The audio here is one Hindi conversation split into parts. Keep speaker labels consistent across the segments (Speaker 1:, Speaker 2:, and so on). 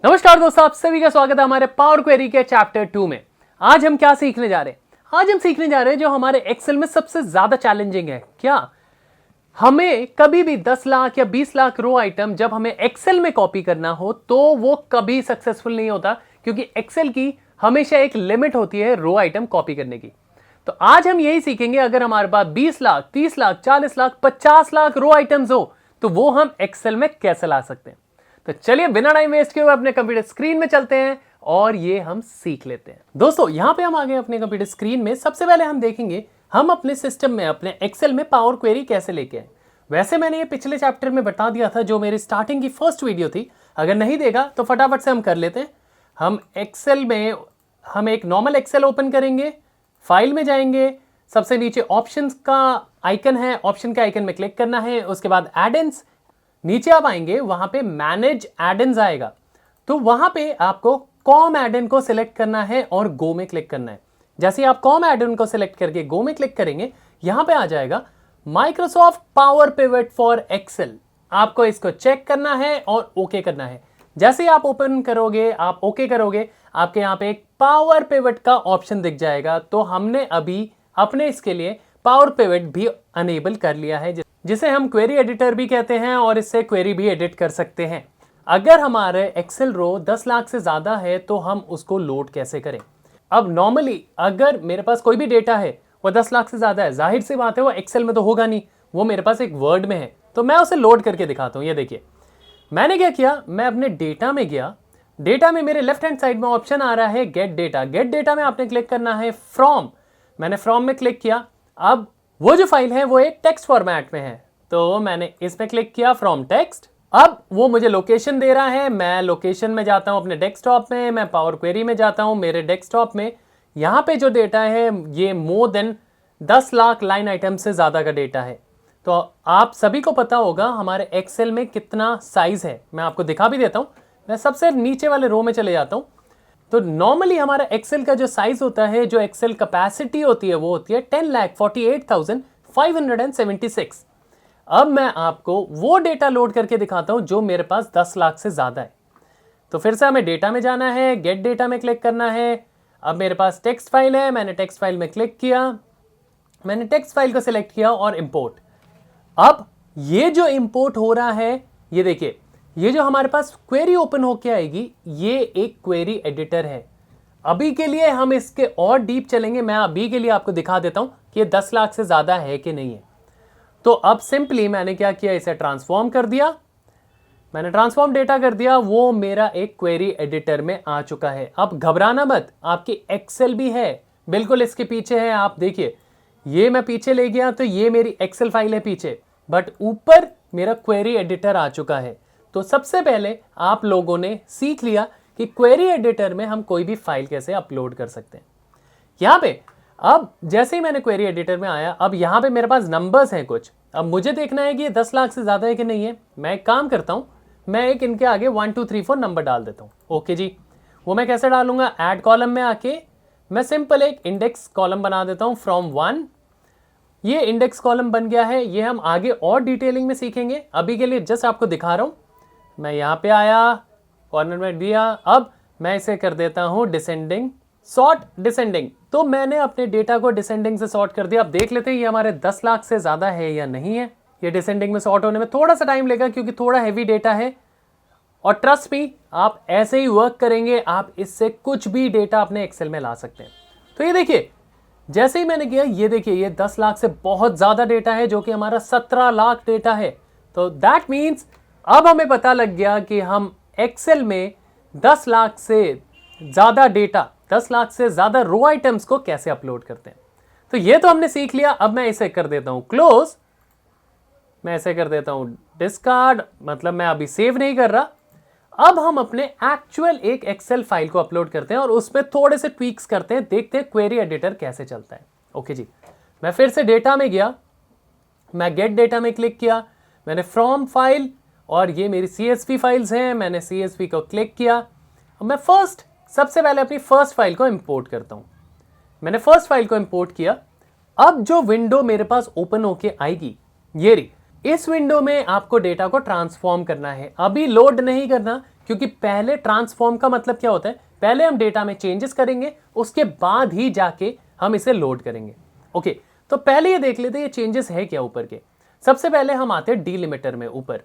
Speaker 1: नमस्कार दोस्तों, आप सभी का स्वागत है हमारे पावर क्वेरी के चैप्टर 2 में। आज हम क्या सीखने जा रहे हैं? आज हम सीखने जा रहे हैं जो हमारे एक्सेल में सबसे ज्यादा चैलेंजिंग है। क्या हमें कभी भी 10 लाख या 20 लाख रो आइटम जब हमें एक्सेल में कॉपी करना हो तो वो कभी सक्सेसफुल नहीं होता, क्योंकि एक्सेल की हमेशा एक लिमिट होती है रो आइटम कॉपी करने की। तो आज हम यही सीखेंगे, अगर हमारे पास 20 लाख, 30 लाख, 40 लाख, 50 लाख रो आइटम्स हो तो वो हम एक्सेल में कैसे ला सकते हैं। तो चलिए बिना टाइम वेस्ट किए हुए अपने कंप्यूटर स्क्रीन में चलते हैं और ये हम सीख लेते हैं। दोस्तों यहां पे हम आ गए अपने कंप्यूटर स्क्रीन में। सबसे पहले हम देखेंगे हम अपने सिस्टम में, अपने एक्सेल में पावर क्वेरी कैसे लेके आए। वैसे मैंने ये पिछले चैप्टर में बता दिया था, जो मेरी स्टार्टिंग की फर्स्ट वीडियो थी। अगर नहीं देखा तो फटाफट से हम कर लेते हैं। हम एक्सेल में हम एक नॉर्मल एक्सेल ओपन करेंगे, फाइल में जाएंगे, सबसे नीचे ऑप्शंस का आइकन है, ऑप्शन के आइकन में क्लिक करना है। उसके बाद एड-इन्स, नीचे आप आएंगे, वहां पे मैनेज एड-इन्स आएगा, तो वहां पे आपको कॉम एड-इन को सिलेक्ट करना है और गो में क्लिक करना है। जैसे आप कॉम एड-इन को सिलेक्ट करके गो में क्लिक करेंगे, यहां पे आ जाएगा Microsoft Power Pivot for Excel. आपको इसको चेक करना है और ओके करना है। जैसे ही आप ओपन करोगे, आप ओके करोगे, आपके यहाँ पे एक पावर पिवट का ऑप्शन दिख जाएगा। तो हमने अभी अपने इसके लिए पावर पिवट भी अनेबल कर लिया है, जिसे हम क्वेरी एडिटर भी कहते हैं, और इससे क्वेरी भी एडिट कर सकते हैं। अगर हमारे एक्सेल रो 10 लाख से ज्यादा है तो हम उसको लोड कैसे करें। अब नॉर्मली अगर मेरे पास कोई भी डेटा है वो 10 लाख से ज्यादा है, जाहिर सी बात है वो एक्सेल में तो होगा नहीं, वो मेरे पास एक वर्ड में है। तो मैं उसे लोड करके दिखाता हूं। ये देखिए मैंने क्या किया, मैं अपने डेटा में गया। डेटा में मेरे लेफ्ट हैंड साइड में ऑप्शन आ रहा है गेट डेटा। गेट डेटा में आपने क्लिक करना है फ्रॉम। मैंने फ्रॉम में क्लिक किया। अब वो जो फाइल है वो एक टेक्स्ट फॉर्मेट में है, तो मैंने इस पे क्लिक किया फ्रॉम टेक्स्ट। अब वो मुझे लोकेशन दे रहा है, मैं लोकेशन में जाता हूं अपने डेस्कटॉप में, मैं पावर क्वेरी में जाता हूं मेरे डेस्कटॉप में। यहां पे जो डेटा है ये more than 10 lakh line item से ज्यादा का डेटा है। तो आप सभी को पता होगा हमारे एक्सेल में कितना साइज है, मैं आपको दिखा भी देता हूं। मैं सबसे नीचे वाले रो में चले जाता हूं। तो नॉर्मली हमारा एक्सेल का जो साइज होता है, जो एक्सेल कैपेसिटी होती है, वो होती है 10,48,576। अब मैं आपको वो डेटा लोड करके दिखाता हूं जो मेरे पास 10 लाख से ज्यादा है। तो फिर से हमें डेटा में जाना है, गेट डेटा में क्लिक करना है। अब मेरे पास टेक्स्ट फाइल है, मैंने टेक्स्ट फाइल में क्लिक किया, मैंने टेक्स्ट फाइल को सिलेक्ट किया और इंपोर्ट। अब ये जो इंपोर्ट हो रहा है, ये देखिए, ये जो हमारे पास क्वेरी ओपन होके आएगी, ये एक क्वेरी एडिटर है। अभी के लिए हम इसके और डीप चलेंगे। मैं अभी के लिए आपको दिखा देता हूं कि ये 10 लाख से ज्यादा है कि नहीं है। तो अब सिंपली मैंने क्या किया, इसे ट्रांसफॉर्म कर दिया। मैंने ट्रांसफॉर्म डेटा कर दिया, वो मेरा एक क्वेरी एडिटर में आ चुका है। अब घबराना मत, आपकी एक्सेल भी है बिल्कुल इसके पीछे है। आप देखिए, ये मैं पीछे ले गया तो ये मेरी एक्सेल फाइल है पीछे, बट ऊपर मेरा क्वेरी एडिटर आ चुका है। तो सबसे पहले आप लोगों ने सीख लिया कि क्वेरी एडिटर में हम कोई भी फाइल कैसे अपलोड कर सकते हैं। यहां पे अब जैसे ही मैंने क्वेरी एडिटर में आया, अब यहां पे मेरे पास नंबर्स हैं कुछ। अब मुझे देखना है कि ये 10 लाख से ज्यादा है कि नहीं है। मैं एक काम करता हूं, मैं एक इनके आगे 1 2 3 4 नंबर डाल देता हूं। ओके जी, वो मैं कैसे डालूंगा, ऐड कॉलम में आके मैं सिंपल एक इंडेक्स कॉलम बना देता हूं फ्रॉम 1। ये इंडेक्स कॉलम बन गया है। ये हम आगे और डिटेलिंग में सीखेंगे, अभी के लिए जस्ट आपको दिखा रहा हूं। मैं यहां पे आया, कॉर्नर में दिया। अब मैं इसे कर देता हूं डिसेंडिंग, सॉर्ट डिसेंडिंग। तो मैंने अपने डेटा को डिसेंडिंग से सॉर्ट कर दिया। अब देख लेते हैं ये हमारे 10 लाख से ज्यादा है या नहीं है। ये डिसेंडिंग में सॉर्ट होने में थोड़ा सा टाइम लेगा, क्योंकि थोड़ा हैवी डेटा है। और ट्रस्ट मी, आप ऐसे ही वर्क करेंगे, आप इससे कुछ भी डेटा अपने एक्सेल में ला सकते हैं। तो ये देखिए, जैसे ही मैंने किया, ये देखिए, ये 10 लाख से बहुत ज्यादा डेटा है, जो कि हमारा 17 लाख डेटा है। तो दैट मीन्स अब हमें पता लग गया कि हम एक्सेल में 10 लाख से ज्यादा डेटा, 10 लाख से ज्यादा रो आइटम्स को कैसे अपलोड करते हैं। तो ये तो हमने सीख लिया। अब मैं इसे कर देता हूं क्लोज, मैं इसे कर देता हूं डिस्कार्ड, मतलब मैं अभी सेव नहीं कर रहा। अब हम अपने एक्चुअल एक एक्सेल फाइल को अपलोड करते हैं और उसमें थोड़े से ट्वीक्स करते हैं, देखते हैं क्वेरी एडिटर कैसे चलता है। ओके जी, मैं फिर से डेटा में गया, मैं गेट डेटा में क्लिक किया, मैंने फ्रॉम फाइल, और ये मेरी CSV फाइल्स हैं, मैंने CSV को क्लिक किया। अब मैं सबसे पहले अपनी फर्स्ट फाइल को इंपोर्ट करता हूं। मैंने फर्स्ट फाइल को इंपोर्ट किया। अब जो विंडो मेरे पास ओपन होके आएगी, ये रही। इस विंडो में आपको डेटा को ट्रांसफॉर्म करना है, अभी लोड नहीं करना, क्योंकि पहले ट्रांसफॉर्म का मतलब क्या होता है, पहले हम डेटा में चेंजेस करेंगे, उसके बाद ही जाके हम इसे लोड करेंगे। ओके, तो पहले ये देख लेते हैं ये चेंजेस है क्या ऊपर के। सबसे पहले हम आते हैं डीलिमिटर में। ऊपर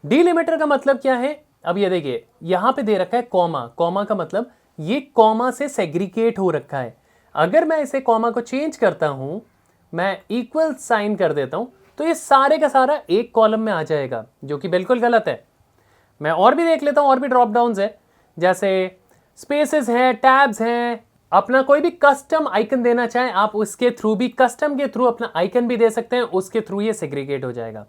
Speaker 1: डीलिमिटर का मतलब क्या है, अब ये देखिए यहां पे दे रखा है कॉमा। कॉमा का मतलब ये कॉमा से सेग्रीगेट हो रखा है। अगर मैं इसे कॉमा को चेंज करता हूं, मैं इक्वल साइन कर देता हूं, तो ये सारे का सारा एक कॉलम में आ जाएगा, जो कि बिल्कुल गलत है। मैं और भी देख लेता हूं, और भी ड्रॉप डाउन्स है, जैसे स्पेसेस हैं, टैब्स हैं, अपना कोई भी कस्टम आइकन देना चाहें आप उसके थ्रू भी, कस्टम के थ्रू अपना आइकन भी दे सकते हैं, उसके थ्रू ये सेग्रीगेट हो जाएगा।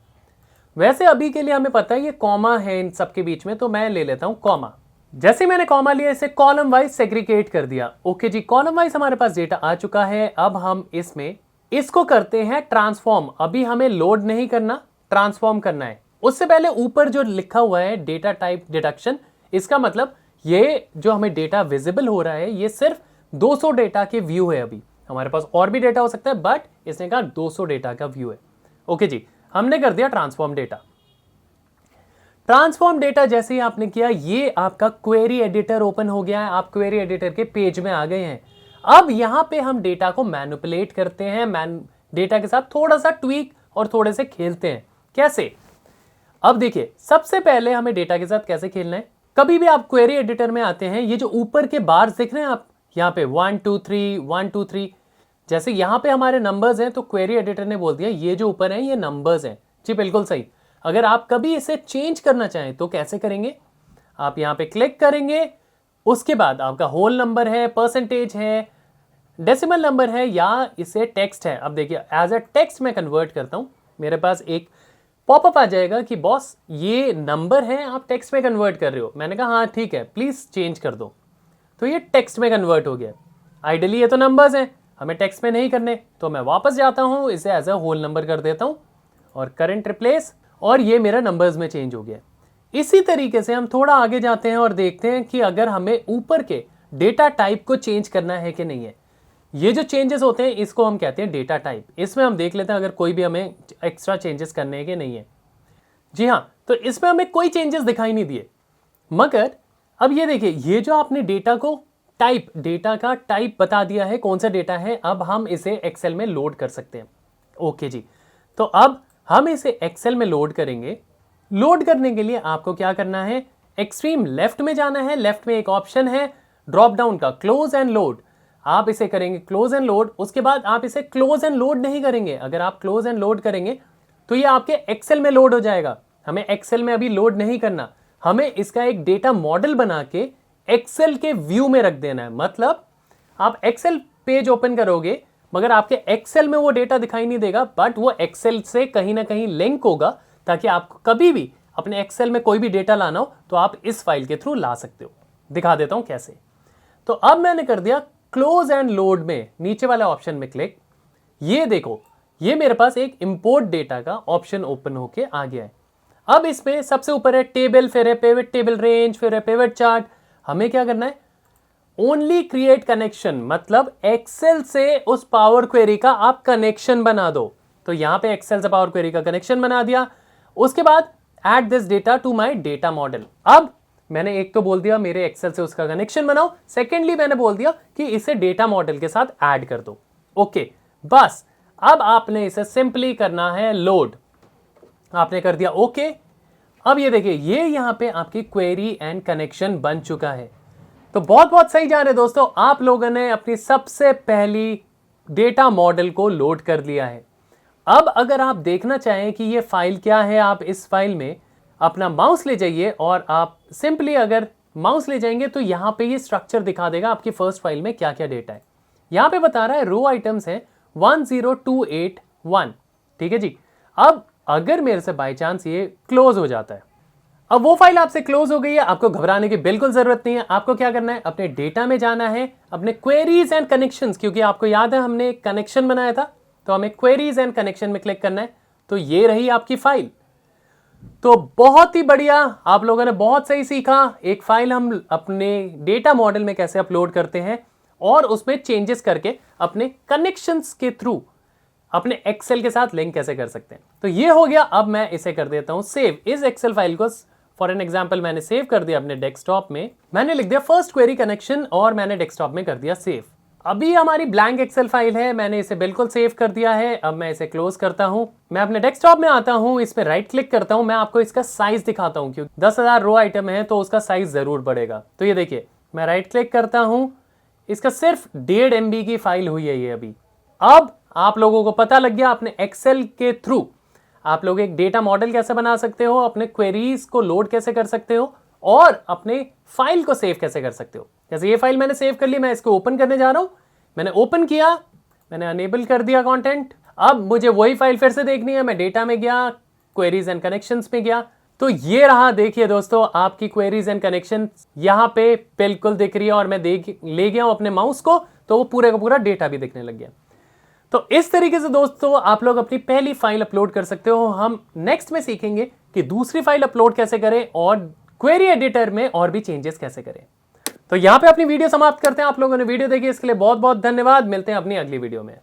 Speaker 1: वैसे अभी के लिए हमें पता है ये कॉमा है इन सबके बीच में, तो मैं ले लेता हूं कॉमा। जैसे मैंने कॉमा लिया, इसे कॉलम वाइज सेग्रीगेट कर दिया। ओके जी, कॉलम वाइज हमारे पास डेटा आ चुका है। अब हम इसमें इसको करते हैं ट्रांसफॉर्म। अभी हमें लोड नहीं करना, ट्रांसफॉर्म करना है। उससे पहले ऊपर जो लिखा हुआ है डेटा टाइप डिडक्शन, इसका मतलब ये जो हमें डेटा विजिबल हो रहा है ये सिर्फ 200 डेटा के व्यू है। अभी हमारे पास और भी डेटा हो सकता है, बट इसने कहा 200 डेटा का व्यू है। ओके जी, हमने कर दिया ट्रांसफॉर्म डेटा। ट्रांसफॉर्म डेटा जैसे ही आपने किया, ये आपका क्वेरी एडिटर ओपन हो गया है। आप क्वेरी एडिटर के पेज में आ गए हैं। अब यहां पे हम डेटा को मैनिपुलेट करते हैं, डेटा के साथ थोड़ा सा ट्वीक और थोड़े से खेलते हैं। कैसे? अब देखिए, सबसे पहले हमें डेटा के साथ कैसे खेलना है। कभी भी आप क्वेरी एडिटर में आते हैं, ये जो ऊपर के बार्स दिख रहे हैं आप यहाँ पे 1 2 3 1 2 3, जैसे यहाँ पे हमारे नंबर्स हैं, तो क्वेरी एडिटर ने बोल दिया ये जो ऊपर है ये नंबर्स हैं। जी बिल्कुल सही। अगर आप कभी इसे चेंज करना चाहें तो कैसे करेंगे, आप यहाँ पे क्लिक करेंगे, उसके बाद आपका होल नंबर है, परसेंटेज है, डेसिमल नंबर है, या इसे टेक्स्ट है। अब देखिए एज अ टेक्स्ट मैं कन्वर्ट करता हूं, मेरे पास एक पॉपअप आ जाएगा कि बॉस ये नंबर है, आप टेक्स्ट में कन्वर्ट कर रहे हो। मैंने कहा हाँ ठीक है, प्लीज चेंज कर दो। तो ये टेक्स्ट में कन्वर्ट हो गया। आइडियली ये तो नंबर्स हैं, हमें टेक्स्ट में नहीं करने, तो मैं वापस जाता हूं, इसे एज अ होल नंबर कर देता हूं और करंट रिप्लेस, और ये मेरा नंबर्स में चेंज हो गया। इसी तरीके से हम थोड़ा आगे जाते हैं और देखते हैं कि अगर हमें ऊपर के डेटा टाइप को चेंज करना है कि नहीं है। ये जो चेंजेस होते हैं इसको हम कहते हैं डेटा टाइप। इसमें हम देख लेते हैं अगर कोई भी हमें एक्स्ट्रा चेंजेस करने हैं कि नहीं है। जी हाँ, तो इसमें हमें कोई चेंजेस दिखाई नहीं दिए, मगर अब ये देखिए ये जो आपने डेटा को टाइप, डेटा का टाइप बता दिया है कौन सा डेटा है, अब हम इसे एक्सेल में लोड कर सकते हैं। ओके जी, तो अब हम इसे एक्सेल में लोड करेंगे। लोड करने के लिए आपको क्या करना है, एक्सट्रीम लेफ्ट में जाना है। लेफ्ट में एक ऑप्शन है ड्रॉप डाउन का, क्लोज एंड लोड। आप इसे करेंगे क्लोज एंड लोड, उसके बाद आप इसे क्लोज एंड लोड नहीं करेंगे। अगर आप क्लोज एंड लोड करेंगे तो ये आपके एक्सेल में लोड हो जाएगा। हमें एक्सेल में अभी लोड नहीं करना, हमें इसका एक डेटा मॉडल बना के एक्सेल के व्यू में रख देना है। मतलब आप एक्सेल पेज ओपन करोगे मगर आपके एक्सेल में वो डेटा दिखाई नहीं देगा, बट वो एक्सेल से कहीं ना कहीं लिंक होगा, ताकि आपको कभी भी अपने एक्सेल में कोई भी डेटा लाना हो तो आप इस फाइल के थ्रू ला सकते हो। दिखा देता हूं कैसे। तो अब मैंने कर दिया क्लोज एंड लोड में, नीचे वाले ऑप्शन में क्लिक। ये देखो ये मेरे पास एक इंपोर्ट डेटा का ऑप्शन ओपन होके आ गया है। अब इसमें सबसे ऊपर है टेबल, फिर है पिवट टेबल रेंज, फिर है पिवट चार्ट। हमें क्या करना है, ओनली क्रिएट कनेक्शन, मतलब एक्सेल से उस पावर क्वेरी का आप कनेक्शन बना दो। तो यहां पे एक्सेल से पावर क्वेरी का कनेक्शन बना दिया। उसके बाद add this data to my data model. अब मैंने एक तो बोल दिया मेरे एक्सेल से उसका कनेक्शन बनाओ, सेकेंडली मैंने बोल दिया कि इसे डेटा मॉडल के साथ ऐड कर दो। ओके, बस अब आपने इसे सिंपली करना है लोड। आपने कर दिया ओके। अब ये देखिए ये यहां पे आपकी क्वेरी एंड कनेक्शन बन चुका है। तो बहुत बहुत सही जा रहे दोस्तों, आप लोगों ने अपनी सबसे पहली डेटा मॉडल को लोड कर लिया है। अब अगर आप देखना चाहें कि ये फाइल क्या है, आप इस फाइल में अपना माउस ले जाइए और आप सिंपली अगर माउस ले जाएंगे तो यहां पे ये स्ट्रक्चर दिखा देगा आपकी फर्स्ट फाइल में क्या क्या डेटा है। यहां पे बता रहा है रो आइटम्स है 10281। ठीक है जी। अब अगर मेरे से बाय चांस ये क्लोज हो जाता है, अब वो फाइल आपसे क्लोज हो गई है, आपको घबराने की बिल्कुल जरूरत नहीं है। आपको क्या करना है, अपने डेटा में जाना है, अपने क्वेरीज एंड कनेक्शंस, क्योंकि आपको याद है हमने एक कनेक्शन बनाया था, तो हमें क्वेरीज एंड कनेक्शन में क्लिक करना है। तो ये रही आपकी फाइल। तो बहुत ही बढ़िया, आप लोगों ने बहुत सही सीखा। एक फाइल हम अपने डेटा मॉडल में कैसे अपलोड करते हैं और उसमें चेंजेस करके अपने कनेक्शंस के थ्रू अपने एक्सेल के साथ लिंक कैसे कर सकते हैं। तो ये हो गया। अब मैं इसे कर देता हूं सेव। इस एक्सेल फाइल को फॉर एन एग्जाम्पल मैंने सेव कर दिया अपने डेस्कटॉप में, मैंने लिख दिया फर्स्ट क्वेरी कनेक्शन और मैंने डेस्कटॉप में कर दिया सेव। अभी हमारी ब्लैंक एक्सेल फाइल है, मैंने इसे बिल्कुल सेव कर दिया है। अब मैं इसे क्लोज करता हूं, मैं अपने डेस्कटॉप में आता हूं, इस पे राइट क्लिक करता हूं, मैं आपको इसका साइज दिखाता हूं क्योंकि 10,000 रो आइटम है तो उसका साइज जरूर बढ़ेगा। तो ये देखिए, मैं राइट क्लिक करता हूं, इसका सिर्फ 1.5 MB की फाइल हुई है ये अभी। अब आप लोगों को पता लग गया अपने एक्सेल के थ्रू आप लोग एक डेटा मॉडल कैसे बना सकते हो, अपने क्वेरीज को लोड कैसे कर सकते हो और अपने फाइल को सेव कैसे कर सकते हो। जैसे ये फाइल मैंने सेव कर ली, मैं इसको ओपन करने जा रहा हूं, मैंने ओपन किया, मैंने अनेबल कर दिया कंटेंट। अब मुझे वही फाइल फिर से देखनी है, मैं डेटा में गया, क्वेरीज एंड कनेक्शंस में गया, तो ये रहा देखिए दोस्तों आपकी क्वेरीज एंड कनेक्शन यहां पे बिल्कुल दिख रही है और मैं ले गया हूं अपने माउस को तो वो पूरे का पूरा डेटा भी दिखने लग गया। तो इस तरीके से दोस्तों आप लोग अपनी पहली फाइल अपलोड कर सकते हो। हम नेक्स्ट में सीखेंगे कि दूसरी फाइल अपलोड कैसे करें और क्वेरी एडिटर में और भी चेंजेस कैसे करें। तो यहां पे अपनी वीडियो समाप्त करते हैं। आप लोगों ने वीडियो देखी इसके लिए बहुत बहुत धन्यवाद। मिलते हैं अपनी अगली वीडियो में।